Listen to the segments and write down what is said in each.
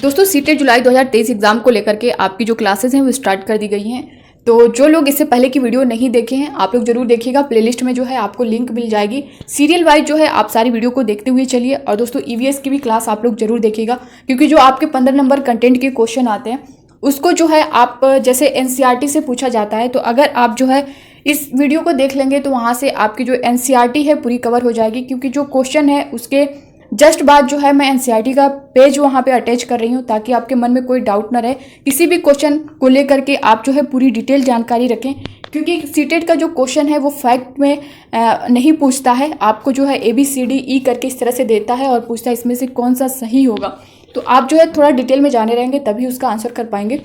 दोस्तों सीटेट जुलाई 2023 एग्जाम को लेकर के आपकी जो क्लासेस हैं वो स्टार्ट कर दी गई हैं। तो जो लोग इससे पहले की वीडियो नहीं देखे हैं आप लोग जरूर देखिएगा। प्लेलिस्ट में जो है आपको लिंक मिल जाएगी। सीरियल वाइज जो है आप सारी वीडियो को देखते हुए चलिए। और दोस्तों ईवीएस की भी क्लास आप लोग जरूर देखिएगा, क्योंकि जो आपके 15 नंबर कंटेंट के क्वेश्चन आते हैं उसको जो है आप जैसे एनसीईआरटी से पूछा जाता है, तो अगर आप जो है इस वीडियो को देख लेंगे तो वहाँ से आपकी जो एनसीईआरटी है पूरी कवर हो जाएगी। क्योंकि जो क्वेश्चन है उसके जस्ट बाद जो है मैं एनसीईआरटी का पेज वहाँ पे अटैच कर रही हूँ, ताकि आपके मन में कोई डाउट ना रहे। किसी भी क्वेश्चन को लेकर के आप जो है पूरी डिटेल जानकारी रखें, क्योंकि सीटेट का जो क्वेश्चन है वो फैक्ट में नहीं पूछता है। आपको जो है ABCD करके इस तरह से देता है और पूछता है इसमें से कौन सा सही होगा। तो आप जो है थोड़ा डिटेल में जाने रहेंगे तभी उसका आंसर कर पाएंगे।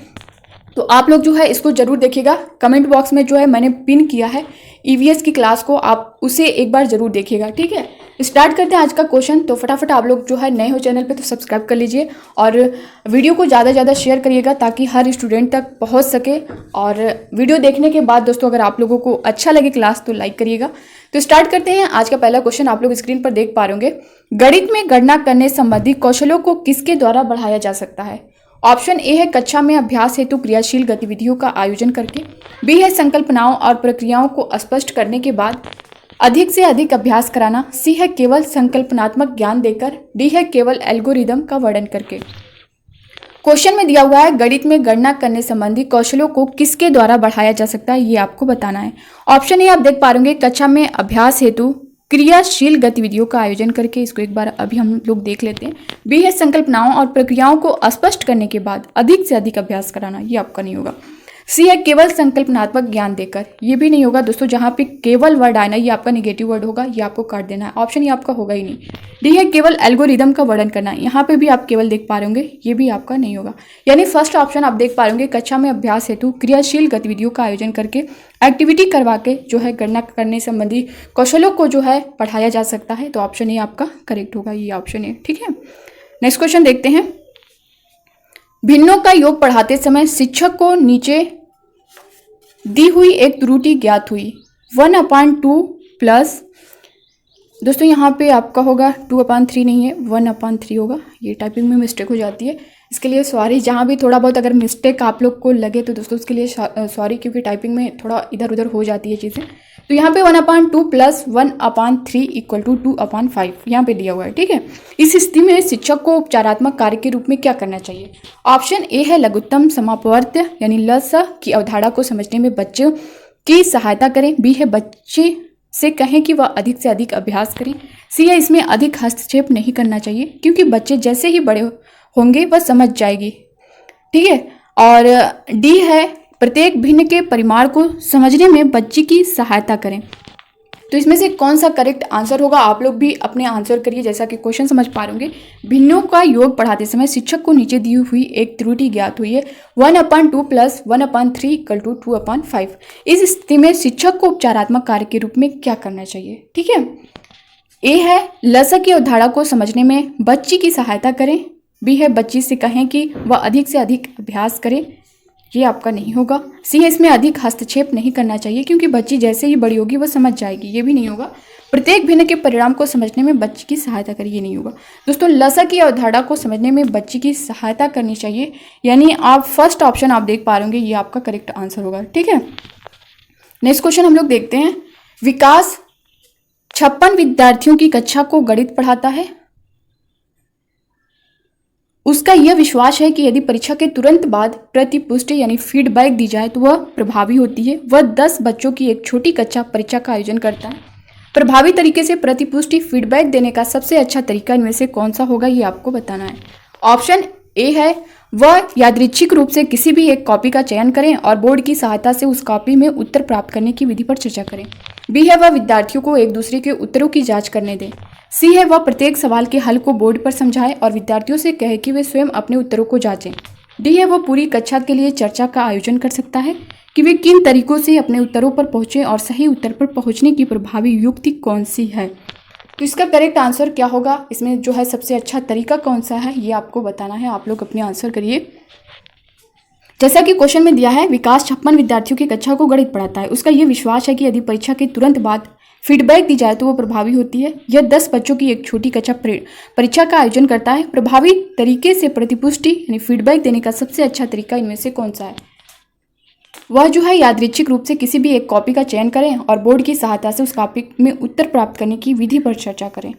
तो आप लोग जो है इसको जरूर देखिएगा। कमेंट बॉक्स में जो है मैंने पिन किया है ईवीएस की क्लास को, आप उसे एक बार जरूर देखिएगा। ठीक है, स्टार्ट करते हैं आज का क्वेश्चन। तो फटाफट आप लोग जो है नए हो चैनल पे तो सब्सक्राइब कर लीजिए और वीडियो को ज़्यादा से ज़्यादा शेयर करिएगा ताकि हर स्टूडेंट तक पहुंच सके। और वीडियो देखने के बाद दोस्तों अगर आप लोगों को अच्छा लगे क्लास तो लाइक करिएगा। तो स्टार्ट करते हैं। आज का पहला क्वेश्चन आप लोग स्क्रीन पर देख पा रहे होंगे। गणित में गणना करने संबंधी कौशलों को किसके द्वारा बढ़ाया जा सकता है? ऑप्शन ए है कक्षा में अभ्यास हेतु क्रियाशील गतिविधियों का आयोजन करके, बी है संकल्पनाओं और प्रक्रियाओं को स्पष्ट करने के बाद अधिक से अधिक अभ्यास कराना, सी है केवल संकल्पनात्मक ज्ञान देकर, डी है केवल एल्गोरिदम का वर्णन करके। क्वेश्चन में दिया हुआ है गणित में गणना करने संबंधी कौशलों को किसके द्वारा बढ़ाया जा सकता है, ये आपको बताना है। ऑप्शन ए आप देख पा रहे कक्षा में अभ्यास हेतु क्रियाशील गतिविधियों का आयोजन करके, इसको एक बार अभी हम लोग देख लेते हैं। बी है संकल्पनाओं और प्रक्रियाओं को स्पष्ट करने के बाद अधिक से अधिक अभ्यास कराना, ये आपका नहीं होगा। सी है केवल संकल्पनात्मक ज्ञान देकर, ये भी नहीं होगा दोस्तों। जहां पे केवल वर्ड आना ये आपका नेगेटिव वर्ड होगा, ये आपको काट देना है। ऑप्शन ये आपका होगा ही नहीं। डी है केवल एल्गोरिदम का वर्णन करना, यहाँ पे भी आप केवल देख पा रहे होंगे, ये भी आपका नहीं होगा। यानी फर्स्ट ऑप्शन आप देख पा रहे होंगे कक्षा में अभ्यास हेतु क्रियाशील गतिविधियों का आयोजन करके एक्टिविटी करवा के जो है गणना करने संबंधी कौशलों को जो है पढ़ाया जा सकता है। तो ऑप्शन ए आपका करेक्ट होगा, ये ऑप्शन ए। ठीक है, नेक्स्ट क्वेश्चन देखते हैं। भिन्नों का योग पढ़ाते समय शिक्षक को नीचे दी हुई एक त्रुटि ज्ञात हुई। 1/2 प्लस, दोस्तों यहाँ पे आपका होगा 2/3 नहीं है 1/3 होगा। ये टाइपिंग में मिस्टेक हो जाती है, इसके लिए सॉरी। जहाँ भी थोड़ा बहुत अगर मिस्टेक आप लोग को लगे तो दोस्तों उसके लिए सॉरी, क्योंकि टाइपिंग में थोड़ा इधर उधर हो जाती है चीज़ें। तो यहाँ पे 1/2 प्लस 1/3 इक्वल टू 2/5 यहाँ पे दिया हुआ है। ठीक है, इस स्थिति में शिक्षक को उपचारात्मक कार्य के रूप में क्या करना चाहिए? ऑप्शन ए है लघुत्तम समापवर्त्य यानी लस की अवधारणा को समझने में बच्चों की सहायता करें। बी है बच्चे से कहें कि वह अधिक से अधिक अभ्यास करें। सी है इसमें अधिक हस्तक्षेप नहीं करना चाहिए, क्योंकि बच्चे जैसे ही बड़े होंगे वह समझ जाएगी। ठीक है, और डी है प्रत्येक भिन्न के परिमाण को समझने में बच्चे की सहायता करें। तो इसमें से कौन सा करेक्ट आंसर होगा? आप लोग भी अपने आंसर करिए। जैसा कि क्वेश्चन समझ पा रहे होंगे, भिन्नों का योग पढ़ाते समय शिक्षक को नीचे दी हुई एक त्रुटि ज्ञात हुई है 1/2 प्लस 1/3 इक्वल टू 2/5। इस स्थिति में शिक्षक को उपचारात्मक कार्य के रूप में क्या करना चाहिए? ठीक है, ए है लसक की अवधारणा को समझने में बच्ची की सहायता करें। बी है बच्ची से कहें कि वह अधिक से अधिक अभ्यास करे, ये आपका नहीं होगा। सी है इसमें अधिक हस्तक्षेप नहीं करना चाहिए, क्योंकि बच्ची जैसे ही बड़ी होगी वह समझ जाएगी, ये भी नहीं होगा। प्रत्येक भिन्न के परिणाम को समझने में बच्ची की सहायता करें, ये नहीं होगा। दोस्तों लसक की अवधारणा को समझने में बच्ची की सहायता करनी चाहिए, यानी आप फर्स्ट ऑप्शन आप देख पा रहे होंगे, ये आपका करेक्ट आंसर होगा। ठीक है, नेक्स्ट क्वेश्चन हम लोग देखते हैं। विकास 56 विद्यार्थियों की कक्षा को गणित पढ़ाता है। उसका यह विश्वास है कि यदि परीक्षा के तुरंत बाद प्रतिपुष्टि यानी फीडबैक दी जाए तो वह प्रभावी होती है। वह 10 बच्चों की एक छोटी कक्षा परीक्षा का आयोजन करता है। प्रभावी तरीके से प्रतिपुष्टि फीडबैक देने का सबसे अच्छा तरीका इनमें से कौन सा होगा, ये आपको बताना है। ऑप्शन ए है वह यादृच्छिक रूप से किसी भी एक कॉपी का चयन करें और बोर्ड की सहायता से उस कॉपी में उत्तर प्राप्त करने की विधि पर चर्चा करें। बी है वह विद्यार्थियों को एक दूसरे के उत्तरों की जांच करने दें। सी है वह प्रत्येक सवाल के हल को बोर्ड पर समझाए और विद्यार्थियों से कहे कि वे स्वयं अपने उत्तरों को जांचें। डी है वह पूरी कक्षा के लिए चर्चा का आयोजन कर सकता है कि वे किन तरीकों से अपने उत्तरों पर पहुंचे और सही उत्तर पर पहुंचने की प्रभावी युक्ति कौन सी है। तो इसका करेक्ट आंसर क्या होगा, इसमें जो है सबसे अच्छा तरीका कौन सा है, ये आपको बताना है। आप लोग अपने आंसर करिए। जैसा कि क्वेश्चन में दिया है, विकास 56 विद्यार्थियों की कक्षा को गणित पढ़ाता है। उसका यह विश्वास है कि यदि परीक्षा के तुरंत बाद फीडबैक दी जाए तो वो प्रभावी होती है। यह 10 बच्चों की एक छोटी कक्षा परीक्षा का आयोजन करता है। प्रभावी तरीके से प्रतिपुष्टि यानी फीडबैक देने का सबसे अच्छा तरीका इनमें से कौन सा है? वह जो है यादृच्छिक रूप से किसी भी एक कॉपी का चयन करें और बोर्ड की सहायता से उस कॉपी में उत्तर प्राप्त करने की विधि पर चर्चा करें।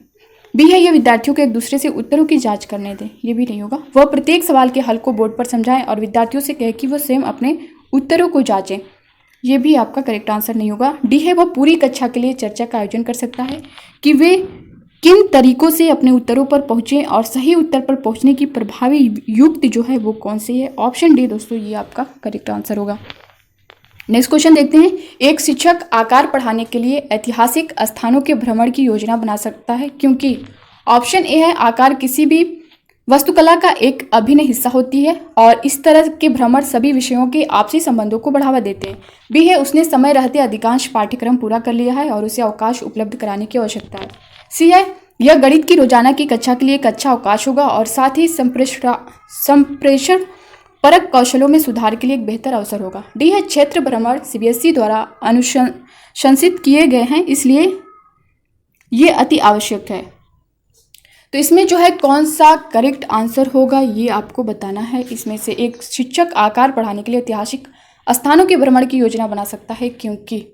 बी है यह विद्यार्थियों को एक दूसरे से उत्तरों की जांच करने दें। ये भी नहीं होगा। वह प्रत्येक सवाल के हल को बोर्ड पर समझाएं और विद्यार्थियों से कहें कि वह स्वयं अपने उत्तरों को जांचें। ये भी आपका करेक्ट आंसर नहीं होगा। डी है वह पूरी कक्षा के लिए चर्चा का आयोजन कर सकता है कि वे किन तरीकों से अपने उत्तरों पर पहुंचे और सही उत्तर पर पहुंचने की प्रभावी युक्ति जो है वो कौन सी है? ऑप्शन डी दोस्तों ये आपका करेक्ट आंसर होगा। नेक्स्ट क्वेश्चन देखते हैं। एक शिक्षक आकार पढ़ाने के लिए ऐतिहासिक स्थानों के भ्रमण की योजना बना सकता है क्योंकि ऑप्शन ए है आकार किसी भी वास्तुकला का एक अभिन्न हिस्सा होती है और इस तरह के भ्रमण सभी विषयों के आपसी संबंधों को बढ़ावा देते हैं। बी है उसने समय रहते अधिकांश पाठ्यक्रम पूरा कर लिया है और उसे अवकाश उपलब्ध कराने की आवश्यकता है। सी है यह गणित की रोजाना की कक्षा के लिए एक अच्छा अवकाश होगा और साथ ही संप्रेषण परक कौशलों में सुधार के लिए एक बेहतर अवसर होगा। डी है क्षेत्र भ्रमण सीबीएसई द्वारा अनुशंसित किए गए हैं इसलिए ये अति आवश्यक है। तो इसमें जो है कौन सा करेक्ट आंसर होगा ये आपको बताना है। इसमें से एक शिक्षक आकार पढ़ाने के लिए ऐतिहासिक स्थानों के भ्रमण की योजना बना सकता है क्योंकि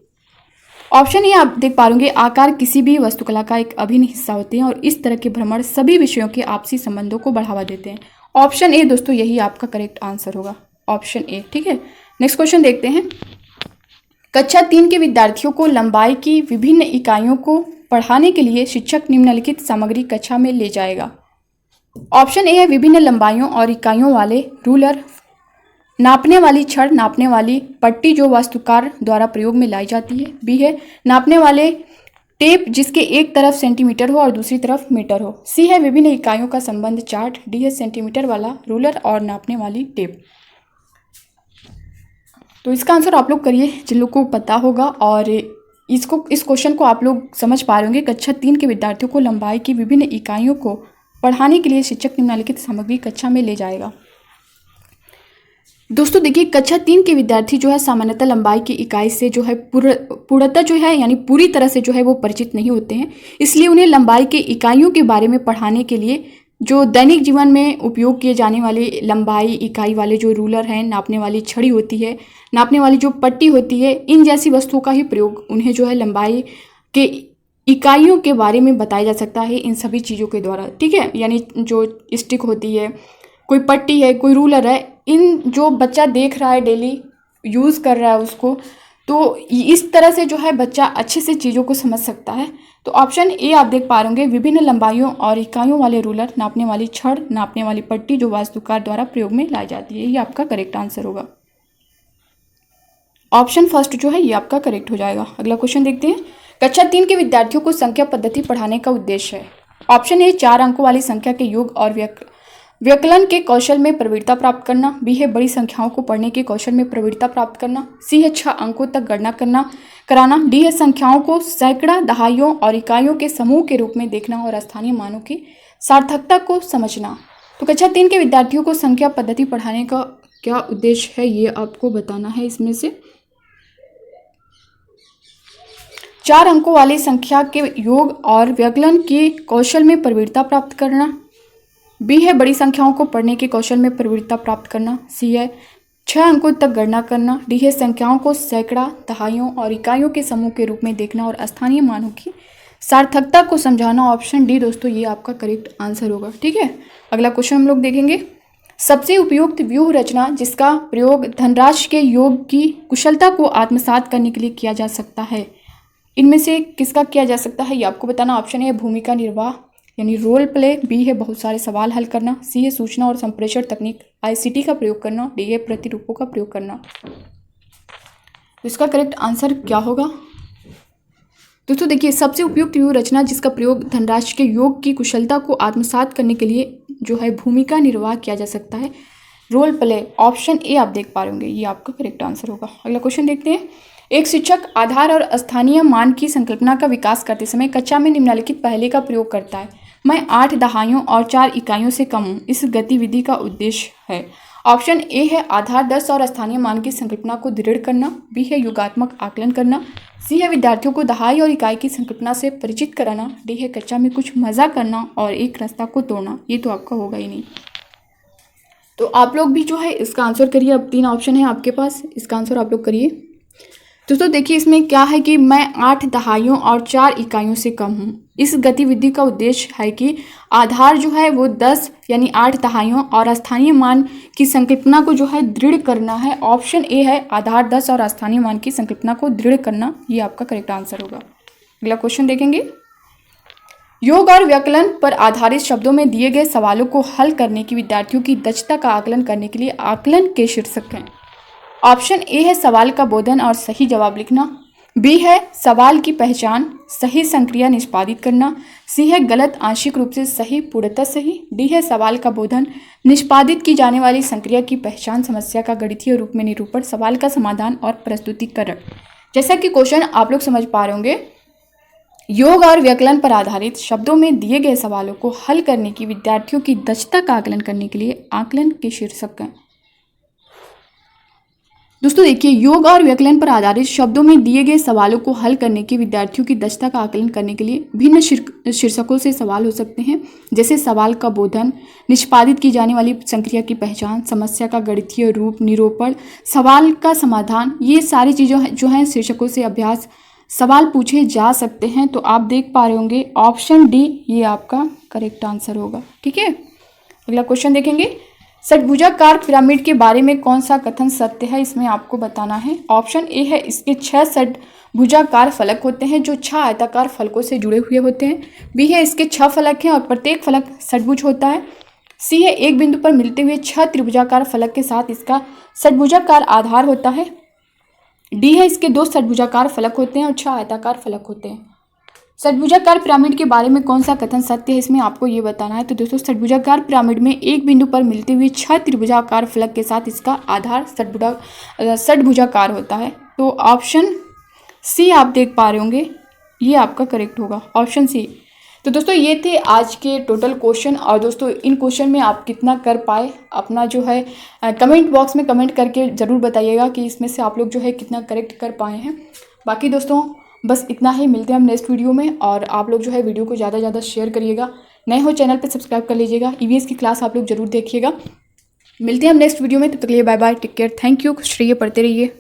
ऑप्शन ये आप देख पा रहे आकार किसी भी वास्तुकला का एक अभिन्न हिस्सा होते हैं और इस तरह के भ्रमण सभी विषयों के आपसी संबंधों को बढ़ावा देते हैं। ऑप्शन ए दोस्तों यही आपका करेक्ट आंसर होगा। ऑप्शन ए ठीक है। नेक्स्ट क्वेश्चन देखते हैं। कक्षा 3 के विद्यार्थियों को लंबाई की विभिन्न इकाइयों को पढ़ाने के लिए शिक्षक निम्नलिखित सामग्री कक्षा में ले जाएगा। ऑप्शन ए है विभिन्न लंबाइयों और इकाइयों वाले रूलर, नापने वाली छड़, नापने वाली पट्टी जो वास्तुकार द्वारा प्रयोग में लाई जाती है। बी है नापने वाले टेप जिसके एक तरफ सेंटीमीटर हो और दूसरी तरफ मीटर हो। सी है विभिन्न इकाइयों का संबंध चार्ट। डी है सेंटीमीटर वाला रूलर और नापने वाली टेप। तो इसका आंसर आप लोग करिए जिन लोग को पता होगा और इस क्वेश्चन को आप लोग समझ पा रहे होंगे। कक्षा 3 के विद्यार्थियों को लंबाई की विभिन्न इकाइयों को पढ़ाने के लिए शिक्षक निम्नलिखित सामग्री कक्षा में ले जाएगा। दोस्तों देखिए कक्षा 3 के विद्यार्थी जो है सामान्यतः लंबाई की इकाई से जो है पूर्णतः जो है यानी पूरी तरह से जो है वो परिचित नहीं होते हैं, इसलिए उन्हें लंबाई के इकाइयों के बारे में पढ़ाने के लिए जो दैनिक जीवन में उपयोग किए जाने वाले लंबाई इकाई वाले जो रूलर हैं, नापने वाली छड़ी होती है, नापने वाली जो पट्टी होती है, इन जैसी वस्तुओं का ही प्रयोग उन्हें जो है लंबाई के इकाइयों के बारे में बताया जा सकता है इन सभी चीज़ों के द्वारा। ठीक है, यानी जो स्टिक होती है, कोई पट्टी है, कोई रूलर है, इन जो बच्चा देख रहा है डेली यूज़ कर रहा है उसको, तो इस तरह से जो है बच्चा अच्छे से चीज़ों को समझ सकता है। तो ऑप्शन ए आप देख पा रहे विभिन्न लंबाइयों और इकाइयों वाले रूलर, नापने वाली छड़, नापने वाली पट्टी जो वास्तुकार द्वारा प्रयोग में लाई जाती है, ये आपका करेक्ट आंसर होगा। ऑप्शन फर्स्ट जो है ये आपका करेक्ट हो जाएगा। अगला क्वेश्चन देखते हैं। कक्षा 3 के विद्यार्थियों को संख्या पद्धति पढ़ाने का उद्देश्य है। ऑप्शन ए 4 अंकों वाली संख्या के योग और व्यकलन के कौशल में प्रवीणता प्राप्त करना। बी है बड़ी संख्याओं को पढ़ने के कौशल में प्रवीणता प्राप्त करना। सी है 6 अंकों तक गणना कराना। डी है संख्याओं को सैकड़ा, दहाइयों और इकाइयों के समूह के रूप में देखना और स्थानीय मानों की सार्थकता को समझना। तो कक्षा 3 के विद्यार्थियों को संख्या पद्धति पढ़ाने का क्या उद्देश्य है ये आपको बताना है। इसमें से 4 अंकों वाली संख्या के योग और व्यकलन के कौशल में प्रवीणता प्राप्त करना। बी है बड़ी संख्याओं को पढ़ने के कौशल में प्रवीणता प्राप्त करना। सी है 6 अंकों तक गणना करना। डी है संख्याओं को सैकड़ा, दहाइयों और इकाइयों के समूह के रूप में देखना और स्थानीय मानों की सार्थकता को समझाना। ऑप्शन डी दोस्तों ये आपका करेक्ट आंसर होगा। ठीक है, अगला क्वेश्चन हम लोग देखेंगे। सबसे उपयुक्त व्यूह रचना जिसका प्रयोग धनराशि के योग की कुशलता को आत्मसात करने के लिए किया जा सकता है, इनमें से किसका किया जा सकता है ये आपको बताना। ऑप्शन ए भूमिका निर्वाह यानी रोल प्ले। बी है बहुत सारे सवाल हल करना। सी है सूचना और संप्रेषण तकनीक ICT का प्रयोग करना। डी है प्रतिरूपों का प्रयोग करना। तो इसका करेक्ट आंसर क्या होगा दोस्तों? देखिए सबसे उपयुक्त व्यूह रचना जिसका प्रयोग धनराशि के योग की कुशलता को आत्मसात करने के लिए जो है भूमिका निर्वाह किया जा सकता है, रोल प्ले। ऑप्शन ए आप देख पा रहे होंगे ये आपका करेक्ट आंसर होगा। अगला क्वेश्चन देखते हैं। एक शिक्षक आधार और स्थानीय मान की संकल्पना का विकास करते समय कक्षा में निम्नलिखित पहले का प्रयोग करता है। मैं 8 दहाइयों और 4 इकाइयों से कम हूँ, इस गतिविधि का उद्देश्य है। ऑप्शन ए है आधार 10 और स्थानीय मान की संकल्पना को दृढ़ करना। बी है योगात्मक आकलन करना। सी है विद्यार्थियों को दहाई और इकाई की संकल्पना से परिचित कराना। डी है कक्षा में कुछ मज़ा करना और एक रास्ता को तोड़ना। ये तो आपका होगा ही नहीं। तो आप लोग भी जो है इसका आंसर करिए। अब 3 ऑप्शन है आपके पास, इसका आंसर आप लोग करिए। दोस्तों देखिए इसमें क्या है कि मैं 8 दहाइयों और 4 इकाइयों से कम हूँ। इस गतिविधि का उद्देश्य है कि आधार जो है वो 10 यानी 8 दहाइयों और स्थानीय मान की संकल्पना को जो है दृढ़ करना है। ऑप्शन ए है आधार 10 और स्थानीय मान की संकल्पना को दृढ़ करना, ये आपका करेक्ट आंसर होगा। अगला क्वेश्चन देखेंगे। योग और व्याकरण पर आधारित शब्दों में दिए गए सवालों को हल करने की विद्यार्थियों की दक्षता का आकलन करने के लिए आकलन के शीर्षक हैं। ऑप्शन ए है सवाल का बोधन और सही जवाब लिखना। बी है सवाल की पहचान, सही संक्रिया निष्पादित करना। सी है गलत आंशिक रूप से सही, पूर्णतः सही। डी है सवाल का बोधन, निष्पादित की जाने वाली संक्रिया की पहचान, समस्या का गणितीय रूप में निरूपण, सवाल का समाधान और प्रस्तुतिकरण। जैसा कि क्वेश्चन आप लोग समझ पा रहे होंगे, योग और व्याकरण पर आधारित शब्दों में दिए गए सवालों को हल करने की विद्यार्थियों की दक्षता का आकलन करने के लिए आकलन के शीर्षक हैं। दोस्तों देखिए योग और व्याकरण पर आधारित शब्दों में दिए गए सवालों को हल करने की विद्यार्थियों की दक्षता का आकलन करने के लिए भिन्न शीर्षकों से सवाल हो सकते हैं, जैसे सवाल का बोधन, निष्पादित की जाने वाली संक्रिया की पहचान, समस्या का गणितीय रूप, निरूपण, सवाल का समाधान। ये सारी चीज़ें जो हैं शीर्षकों से अभ्यास सवाल पूछे जा सकते हैं। तो आप देख पा रहे होंगे ऑप्शन डी ये आपका करेक्ट आंसर होगा। ठीक है, अगला क्वेश्चन देखेंगे। षटभुजाकार पिरामिड के बारे में कौन सा कथन सत्य है, इसमें आपको बताना है। ऑप्शन ए है इसके 6 षटभुजाकार फलक होते हैं जो 6 आयताकार फलकों से जुड़े हुए होते हैं। बी है इसके 6 फलक हैं और प्रत्येक फलक षटभुज होता है। सी है एक बिंदु पर मिलते हुए 6 त्रिभुजाकार फलक के साथ इसका षटभुजाकार आधार होता है। डी है इसके 2 षटभुजाकार फलक होते हैं और 6 आयताकार फलक होते हैं। षटभुजाकार पिरामिड के बारे में कौन सा कथन सत्य है, इसमें आपको ये बताना है। तो दोस्तों षटभुजाकार पिरामिड में एक बिंदु पर मिलते हुए 6 त्रिभुजाकार फलक के साथ इसका आधार षटभुजाकार होता है। तो ऑप्शन सी आप देख पा रहे होंगे, ये आपका करेक्ट होगा, ऑप्शन सी। तो दोस्तों ये थे आज के टोटल क्वेश्चन। और दोस्तों इन क्वेश्चन में आप कितना कर पाए अपना जो है कमेंट बॉक्स में कमेंट करके ज़रूर बताइएगा कि इसमें से आप लोग जो है कितना करेक्ट कर पाए हैं। बाकी दोस्तों बस इतना ही, मिलते हैं हम नेक्स्ट वीडियो में। और आप लोग जो है वीडियो को ज़्यादा से ज़्यादा शेयर करिएगा, नए हो चैनल पे सब्सक्राइब कर लीजिएगा, ईवीएस की क्लास आप लोग जरूर देखिएगा। मिलते हैं हम नेक्स्ट वीडियो में, तब तक के लिए bye bye, take care, thank you, खुश रहिए, पढ़ते रहिए।